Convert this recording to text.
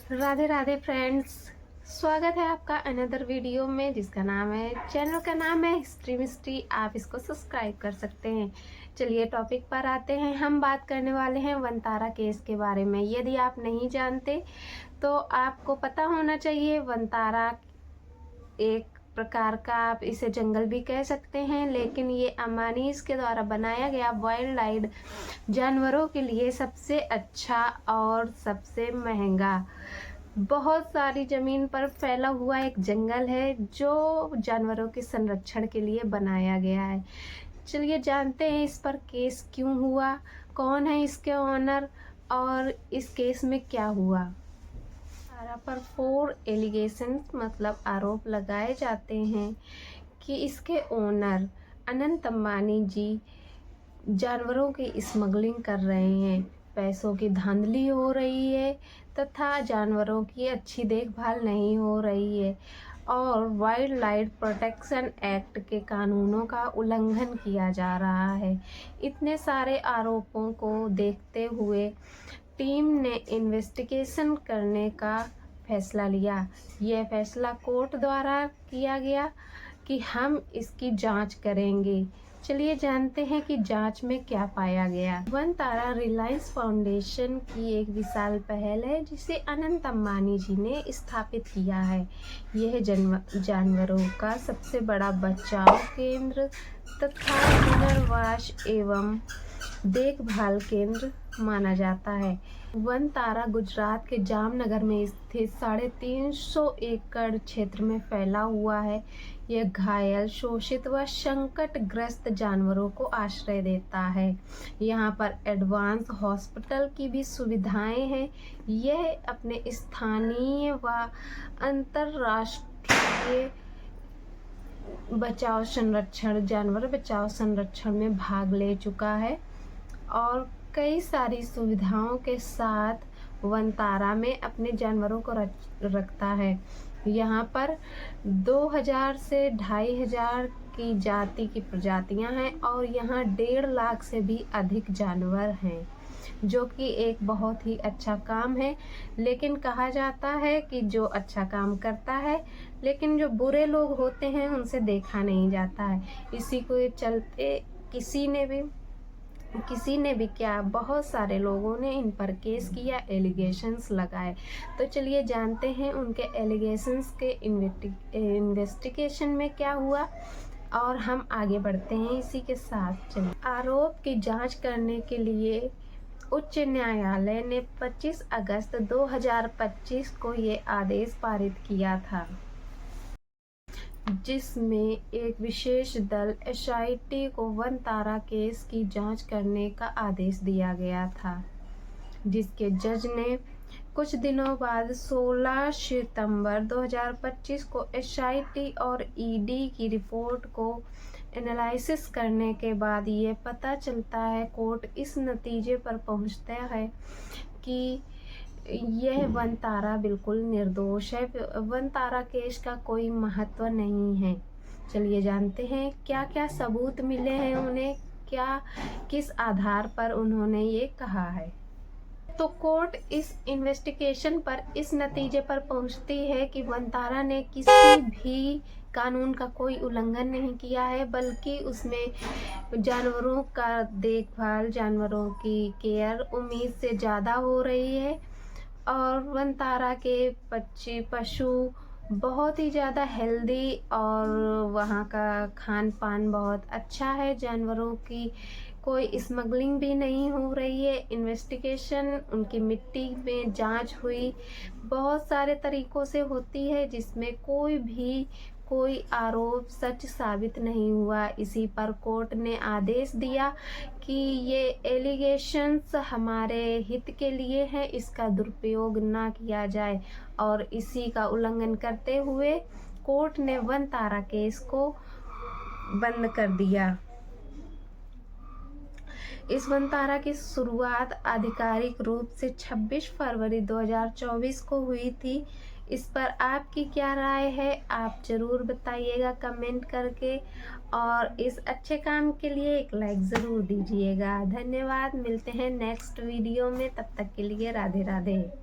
Radhe Radhe friends, स्वागत है आपका अनदर वीडियो में जिसका नाम है, चैनल का नाम है हिस्ट्री मिस्ट्री। आप इसको सब्सक्राइब कर सकते हैं। चलिए टॉपिक पर आते हैं। हम बात करने वाले हैं वनतारा केस के बारे में। यदि आप नहीं जानते तो आपको पता होना चाहिए। वनतारा एक प्रकार का, आप इसे जंगल भी कह सकते हैं, लेकिन ये अमानीज के द्वारा बनाया गया वाइल्ड लाइफ जानवरों के लिए सबसे अच्छा और सबसे महंगा, बहुत सारी जमीन पर फैला हुआ एक जंगल है जो जानवरों के संरक्षण के लिए बनाया गया है। चलिए जानते हैं इस पर केस क्यों हुआ, कौन है इसके ओनर और इस केस में क्या हुआ। तारा पर 4 एलिगेशंस मतलब आरोप लगाए जाते हैं कि इसके ओनर अनंत अंबानी जी जानवरों की स्मगलिंग कर रहे हैं, पैसों की धांधली हो रही है तथा जानवरों की अच्छी देखभाल नहीं हो रही है और वाइल्ड लाइफ प्रोटेक्शन एक्ट के कानूनों का उल्लंघन किया जा रहा है। इतने सारे आरोपों को देखते हुए टीम ने इन्वेस्टिगेशन करने का फैसला लिया। यह फैसला कोर्ट द्वारा किया गया कि हम इसकी जांच करेंगे। चलिए जानते हैं कि जांच में क्या पाया गया। वनतारा रिलायंस फाउंडेशन की एक विशाल पहल है जिसे अनंत अंबानी जी ने स्थापित किया है। यह जानवरों का सबसे बड़ा बचाव केंद्र तथा पुनर्वास एवं देखभाल केंद्र माना जाता है। वनतारा गुजरात के जामनगर में स्थित 350 एकड़ क्षेत्र में फैला हुआ है। यह घायल, शोषित व संकटग्रस्त जानवरों को आश्रय देता है। यहाँ पर एडवांस हॉस्पिटल की भी सुविधाएं हैं। यह अपने स्थानीय व अंतर्राष्ट्रीय बचाव संरक्षण, जानवर बचाव संरक्षण में भाग ले चुका है और कई सारी सुविधाओं के साथ वनतारा में अपने जानवरों को रखता है। यहाँ पर 2000 से 2500 की जाति की प्रजातियां हैं और यहाँ 1.5 लाख से भी अधिक जानवर हैं, जो कि एक बहुत ही अच्छा काम है। लेकिन कहा जाता है कि जो अच्छा काम करता है लेकिन जो बुरे लोग होते हैं उनसे देखा नहीं जाता है। इसी को चलते किसी ने भी क्या, बहुत सारे लोगों ने इन पर केस किया, एलिगेशंस लगाए। तो चलिए जानते हैं उनके एलिगेशंस के इन्वेस्टिगेशन में क्या हुआ और हम आगे बढ़ते हैं इसी के साथ। चलिए, आरोप की जांच करने के लिए उच्च न्यायालय ने 25 अगस्त 2025 को ये आदेश पारित किया था, जिसमें एक विशेष दल SIT को वनतारा केस की जांच करने का आदेश दिया गया था, जिसके जज ने कुछ दिनों बाद 16 सितंबर 2025 को SIT और ED की रिपोर्ट को एनालिसिस करने के बाद ये पता चलता है, कोर्ट इस नतीजे पर पहुंचता है कि यह वनतारा बिल्कुल निर्दोष है। वनतारा केस का कोई महत्व नहीं है। चलिए जानते हैं क्या क्या सबूत मिले हैं उन्हें, क्या किस आधार पर उन्होंने ये कहा है। तो कोर्ट इस इन्वेस्टिगेशन पर इस नतीजे पर पहुंचती है कि वनतारा ने किसी भी कानून का कोई उल्लंघन नहीं किया है, बल्कि उसमें जानवरों का देखभाल, जानवरों की केयर उम्मीद से ज़्यादा हो रही है और वनतारा के पशु बहुत ही ज़्यादा हेल्दी और वहाँ का खान पान बहुत अच्छा है। जानवरों की कोई स्मगलिंग भी नहीं हो रही है। इन्वेस्टिगेशन उनकी मिट्टी में जांच हुई, बहुत सारे तरीकों से होती है, जिसमें कोई आरोप सच साबित नहीं हुआ। इसी पर कोर्ट ने आदेश दिया कि ये एलिगेशंस हमारे हित के लिए है, इसका दुरुपयोग ना किया जाए और इसी का उल्लंघन करते हुए कोर्ट ने वनतारा केस को बंद कर दिया। इस वनतारा की शुरुआत आधिकारिक रूप से 26 फरवरी 2024 को हुई थी। इस पर आपकी क्या राय है, आप ज़रूर बताइएगा कमेंट करके और इस अच्छे काम के लिए एक लाइक ज़रूर दीजिएगा। धन्यवाद, मिलते हैं नेक्स्ट वीडियो में, तब तक के लिए राधे राधे।